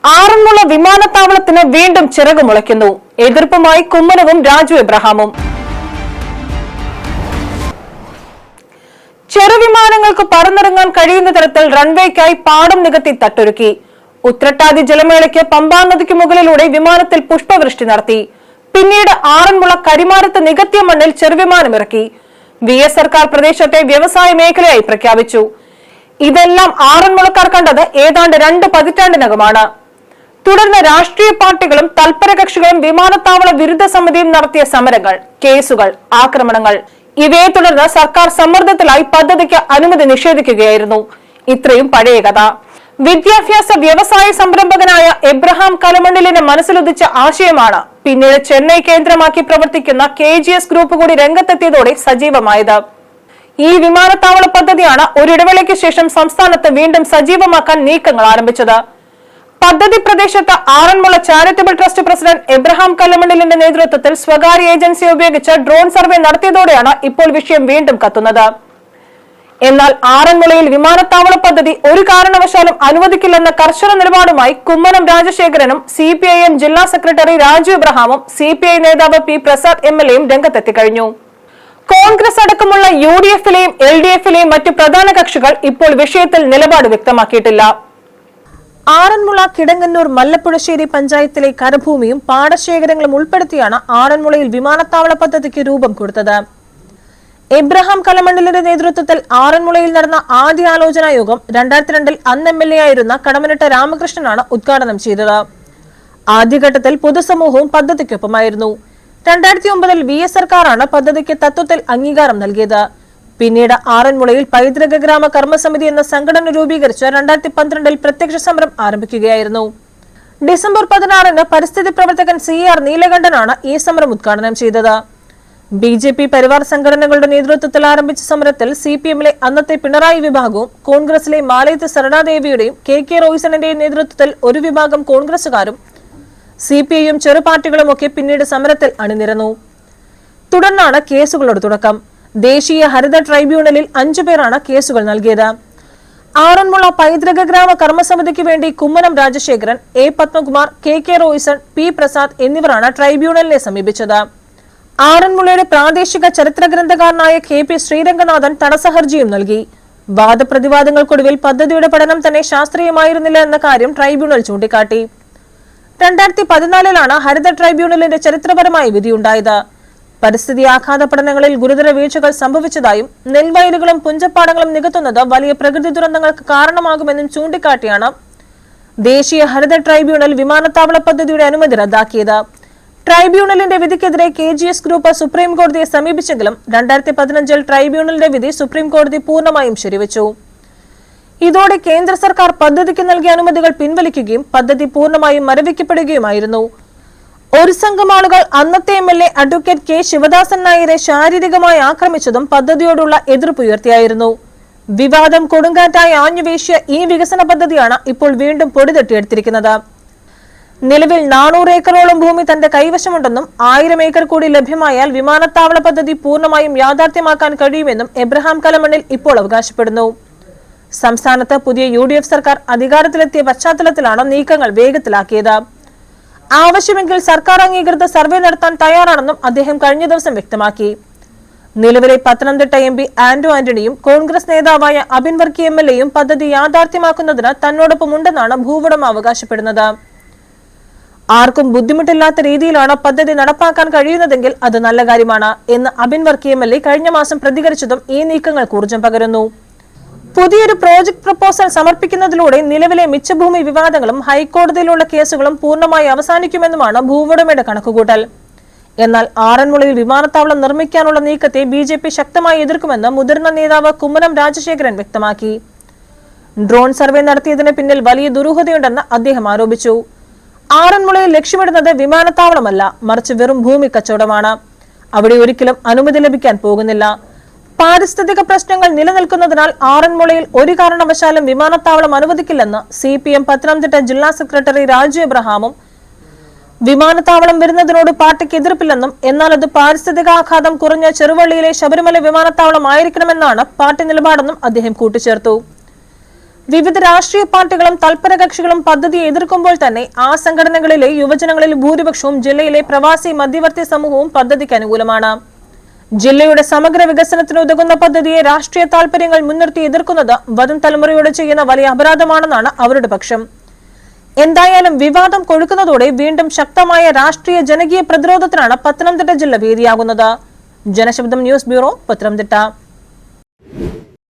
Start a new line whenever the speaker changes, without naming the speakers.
ആറന്മുള വിമാനത്താവളത്തിന് വീണ്ടും ചിറക് മുളയ്ക്കുന്നു. എതിർപ്പുമായി കുമ്മനവും രാജു എബ്രഹാമും. ചെറുവിമാനങ്ങൾക്ക് പറന്നിറങ്ങാൻ കഴിയുന്ന തരത്തിൽ റൺവേക്കായി പാടം നികത്തി തട്ടൊരുക്കി. ഉത്രട്ടാതി ജലമേളയ്ക്ക് പമ്പാ നദിക്ക് മുകളിലൂടെ വിമാനത്തിൽ പുഷ്പവൃഷ്ടി നടത്തി. പിന്നീട് ആറന്മുള കരിമാരത്ത് നികത്തിയ മണ്ണിൽ ചെറുവിമാനം ഇറക്കി. VS സർക്കാർ പ്രദേശത്തെ വ്യവസായ മേഖലയായി പ്രഖ്യാപിച്ചു. ഇതെല്ലാം ആറന്മുളക്കാർ കണ്ടത് ഏതാണ്ട് 2 പതിറ്റാണ്ടിനകമാണ്. തുടർന്ന് രാഷ്ട്രീയ പാർട്ടികളും തൽപര കക്ഷികളും വിമാനത്താവള വിരുദ്ധ സമിതിയും നടത്തിയ സമരങ്ങൾ, കേസുകൾ, ആക്രമണങ്ങൾ ഇവയെ തുടർന്ന് സർക്കാർ സമ്മർദ്ദത്തിലായി പദ്ധതിക്ക് അനുമതി നിഷേധിക്കുകയായിരുന്നു. ഇത്രയും പഴയ കഥ. വിദ്യാഭ്യാസ വ്യവസായ സംരംഭകനായ എബ്രഹാം കലമണ്ണിലിന്റെ മനസ്സിലുദിച്ച ആശയമാണ് പിന്നീട് ചെന്നൈ കേന്ദ്രമാക്കി പ്രവർത്തിക്കുന്ന KGS ഗ്രൂപ്പ് കൂടി രംഗത്തെത്തിയതോടെ സജീവമായത്. ഈ വിമാനത്താവള പദ്ധതിയാണ് ഒരിടവേളയ്ക്ക് ശേഷം സംസ്ഥാനത്ത് വീണ്ടും സജീവമാക്കാൻ നീക്കങ്ങൾ ആരംഭിച്ചത്. പദ്ധതി പ്രദേശത്ത് Aranmula charitable trust president Abraham കല്ലമണ്ണിലിന്റെ നേതൃത്വത്തിൽ സ്വകാര്യ ഏജൻസിയെ ഉപയോഗിച്ച് ഡ്രോൺ സർവേ നടത്തിയതോടെയാണ് ഇപ്പോൾ വിഷയം വീണ്ടും കത്തുന്നത്. എന്നാൽ ആറന്മുളയിൽ വിമാനത്താവള പദ്ധതി ഒരു കാരണവശാലും അനുവദിക്കില്ലെന്ന കർശന നിലപാടുമായി കുമ്മനം രാജശേഖരനും CPIM ജില്ലാ സെക്രട്ടറി രാജു എബ്രഹാമും CPI നേതാവ് P പ്രസാദ് MLAയും രംഗത്തെത്തിക്കഴിഞ്ഞു. കോൺഗ്രസ് അടക്കമുള്ള UDF-ലെയും LDF-ലെയും മറ്റു പ്രധാന കക്ഷികൾ ഇപ്പോൾ വിഷയത്തിൽ നിലപാട് വ്യക്തമാക്കിയിട്ടില്ല. ആറന്മുള കിടങ്ങന്നൂർ മല്ലപ്പുഴശ്ശേരി പഞ്ചായത്തിലെ കരഭൂമിയും പാടശേഖരങ്ങളും ഉൾപ്പെടുത്തിയാണ് ആറന്മുളയിൽ വിമാനത്താവള പദ്ധതിക്ക് രൂപം കൊടുത്തത്. എബ്രഹാം കലമണ്ണിലിന്റെ നേതൃത്വത്തിൽ ആറന്മുളയിൽ നടന്ന ആദ്യ ആലോചനാ യോഗം 2002-ൽ അന്ന് MLA ആയിരുന്ന കടമനിട്ട രാമകൃഷ്ണനാണ് ഉദ്ഘാടനം ചെയ്തത്. ആദ്യഘട്ടത്തിൽ പൊതുസമൂഹവും പദ്ധതിക്കൊപ്പമായിരുന്നു. 2009-ൽ VS സർക്കാരാണ് പദ്ധതിക്ക് തത്വത്തിൽ അംഗീകാരം നൽകിയത്. പിന്നീട് ആറന്മുളയിൽ പൈതൃക ഗ്രാമ കർമ്മസമിതി എന്ന സംഘടന രൂപീകരിച്ച് 2012-ൽ പ്രത്യക്ഷ സമരം ആരംഭിക്കുകയായിരുന്നു. ഡിസംബർ 16-ന് പരിസ്ഥിതി പ്രവർത്തകൻ CR നീലകണ്ഠനാണ് ഈ സമരം ഉദ്ഘാടനം ചെയ്തത്. BJP പരിവാർ സംഘടനകളുടെ നേതൃത്വത്തിൽ ആരംഭിച്ച സമരത്തിൽ CPM-ലെ അന്നത്തെ പിണറായി വിഭാഗവും കോൺഗ്രസിലെ മാലയത്ത് സരണാദേവിയുടെയും KK റോയ്സണിന്റെയും നേതൃത്വത്തിൽ ഒരു വിഭാഗം കോൺഗ്രസുകാരും CPI-യും ചെറു പാർട്ടികളുമൊക്കെ പിന്നീട് സമരത്തിൽ അണിനിരന്നു. തുടർന്നാണ് കേസുകളുടെ തുടക്കം. ദേശീയ ഹരിത ട്രൈബ്യൂണലിൽ 5 പേരാണ് കേസുകൾ നൽകിയത്. ആറന്മുള പൈതൃക ഗ്രാമ കർമ്മസമിതിക്ക് വേണ്ടി Kummanam Rajasekharan, A Padmakumar, KK Royson, P Prasad എന്നിവരാണ് ട്രൈബ്യൂണലിനെ സമീപിച്ചത്. ആറന്മുളയുടെ പ്രാദേശിക ചരിത്ര ഗ്രന്ഥകാരനായ KP ശ്രീരംഗനാഥൻ തടസ്സ ഹർജിയും നൽകി. വാദപ്രതിവാദങ്ങൾക്കൊടുവിൽ പദ്ധതിയുടെ പഠനം തന്നെ ശാസ്ത്രീയമായിരുന്നില്ല എന്ന കാര്യം ട്രൈബ്യൂണൽ ചൂണ്ടിക്കാട്ടി. 2014-ലാണ് ഹരിത ട്രൈബ്യൂണലിന്റെ ചരിത്രപരമായ വിധിയുണ്ടായത്. പരിസ്ഥിതി ആഘാത പഠനങ്ങളിൽ ഗുരുതര വീഴ്ചകൾ സംഭവിച്ചതായും നെൽവയലുകളും പുഞ്ചപ്പാടങ്ങളും നികത്തുന്നത് വലിയ പ്രകൃതി ദുരന്തങ്ങൾക്ക് കാരണമാകുമെന്നും ചൂണ്ടിക്കാട്ടിയാണ് ദേശീയ ഹരിത ട്രൈബ്യൂണൽ വിമാനത്താവള പദ്ധതിയുടെ അനുമതി റദ്ദാക്കിയത്. ട്രൈബ്യൂണലിന്റെ വിധിക്കെതിരെ KGS ഗ്രൂപ്പ് സുപ്രീം കോടതിയെ സമീപിച്ചെങ്കിലും 2015-ൽ ട്രൈബ്യൂണലിന്റെ വിധി സുപ്രീം കോടതി പൂർണ്ണമായും ശരിവച്ചു. ഇതോടെ കേന്ദ്ര സർക്കാർ പദ്ധതിക്ക് നൽകിയ അനുമതികൾ പിൻവലിക്കുകയും പദ്ധതി പൂർണ്ണമായും മരവിക്കപ്പെടുകയുമായിരുന്നു. ഒരു സംഘം ആളുകൾ അന്നത്തെ MLA അഡ്വക്കേറ്റ് K ശിവദാസൻ നായരെ ശാരീരികമായി ആക്രമിച്ചതും പദ്ധതിയോടുള്ള എതിർപ്പുയർത്തിയായിരുന്നു. വിവാദം കൊടുങ്കാറ്റായി ആഞ്ഞുവീശിയ ഈ വികസന പദ്ധതിയാണ് ഇപ്പോൾ വീണ്ടും പൊടിതട്ടിയെടുത്തിരിക്കുന്നത്. നിലവിൽ 400 ഏക്കറോളം ഭൂമി തന്റെ കൈവശമുണ്ടെന്നും 1000 ഏക്കർ കൂടി ലഭ്യമായാൽ വിമാനത്താവള പദ്ധതി പൂർണ്ണമായും യാഥാർത്ഥ്യമാക്കാൻ കഴിയുമെന്നും എബ്രഹാം കലമണ്ണിൽ ഇപ്പോൾ അവകാശപ്പെടുന്നു. സംസ്ഥാനത്ത് പുതിയ UDF സർക്കാർ അധികാരത്തിലെത്തിയ പശ്ചാത്തലത്തിലാണ് നീക്കങ്ങൾ വേഗത്തിലാക്കിയത്. ആവശ്യമെങ്കിൽ സർക്കാർ അംഗീകൃത സർവേ നടത്താൻ തയ്യാറാണെന്നും അദ്ദേഹം കഴിഞ്ഞ ദിവസം വ്യക്തമാക്കി. നിലവിലെ പത്തനംതിട്ട MP ആന്റോ ആന്റണിയും കോൺഗ്രസ് നേതാവായ അബിൻ വർക്കി MLAയും പദ്ധതി യാഥാർത്ഥ്യമാക്കുന്നതിന് തന്നോടൊപ്പമുണ്ടെന്നാണ് ഭൂവുടമ അവകാശപ്പെടുന്നത്. ആർക്കും ബുദ്ധിമുട്ടില്ലാത്ത രീതിയിലാണ് പദ്ധതി നടപ്പാക്കാൻ കഴിയുന്നതെങ്കിൽ അത് നല്ല കാര്യമാണ് എന്ന് അബിൻ വർക്കി MLA കഴിഞ്ഞ മാസം പ്രതികരിച്ചതും ഈ നീക്കങ്ങൾക്ക് ഊർജ്ജം പകരുന്നു. പുതിയൊരു പ്രോജക്ട് പ്രപ്പോസൽ സമർപ്പിക്കുന്നതിലൂടെ നിലവിലെ മിച്ചഭൂമി വിവാദങ്ങളും ഹൈക്കോടതിയിലുള്ള കേസുകളും പൂർണ്ണമായി അവസാനിക്കുമെന്നുമാണ് ഭൂവുടമയുടെ കണക്കുകൂട്ടൽ. എന്നാൽ ആറന്മുളയിൽ വിമാനത്താവളം നിർമ്മിക്കാനുള്ള നീക്കത്തെ BJP ശക്തമായി എതിർക്കുമെന്ന് മുതിർന്ന നേതാവ് കുമ്മനം രാജശേഖരൻ വ്യക്തമാക്കി. ഡ്രോൺ സർവേ നടത്തിയതിന് പിന്നിൽ വലിയ ദുരൂഹതയുണ്ടെന്ന് അദ്ദേഹം ആരോപിച്ചു. ആറന്മുളയിൽ ലക്ഷ്യമിടുന്നത് വിമാനത്താവളമല്ല, മറിച്ച് വെറും ഭൂമി കച്ചവടമാണ്. അവിടെ ഒരിക്കലും അനുമതി ലഭിക്കാൻ പോകുന്നില്ല. പാരിസ്ഥിതിക പ്രശ്നങ്ങൾ നിലനിൽക്കുന്നതിനാൽ ആറന്മുളയിൽ ഒരു കാരണവശാലും വിമാനത്താവളം അനുവദിക്കില്ലെന്ന് CPM പത്തനംതിട്ട ജില്ലാ സെക്രട്ടറി രാജു എബ്രഹാമും വിമാനത്താവളം വരുന്നതിനോട് പാർട്ടിക്ക് എതിർപ്പില്ലെന്നും എന്നാൽ അത് പാരിസ്ഥിതികാഘാതം കുറഞ്ഞ ചെറുവള്ളിയിലെ ശബരിമല വിമാനത്താവളം ആയിരിക്കണമെന്നാണ് പാർട്ടി നിലപാടെന്നും അദ്ദേഹം കൂട്ടിച്ചേർത്തു. വിവിധ രാഷ്ട്രീയ പാർട്ടികളും തൽപര കക്ഷികളും പദ്ധതിയെ എതിർക്കുമ്പോൾ തന്നെ ആ സംഘടനകളിലെ യുവജനങ്ങളിൽ ഭൂരിപക്ഷവും ജില്ലയിലെ പ്രവാസി മധ്യവർത്തി സമൂഹവും പദ്ധതിക്ക് അനുകൂലമാണ്. ജില്ലയുടെ സമഗ്ര വികസനത്തിന് ഉതകുന്ന പദ്ധതിയെ രാഷ്ട്രീയ താൽപര്യങ്ങൾ മുൻനിർത്തി എതിർക്കുന്നത് വരും തലമുറയോട് ചെയ്യുന്ന വലിയ അപരാധമാണെന്നാണ് അവരുടെ പക്ഷം. എന്തായാലും വിവാദം കൊഴുക്കുന്നതോടെ വീണ്ടും ശക്തമായ രാഷ്ട്രീയ ജനകീയ പ്രതിരോധത്തിനാണ് പത്തനംതിട്ട ജില്ല വേദിയാകുന്നത്. ജനശബ്ദം ന്യൂസ് ബ്യൂറോ, പത്തനംതിട്ട.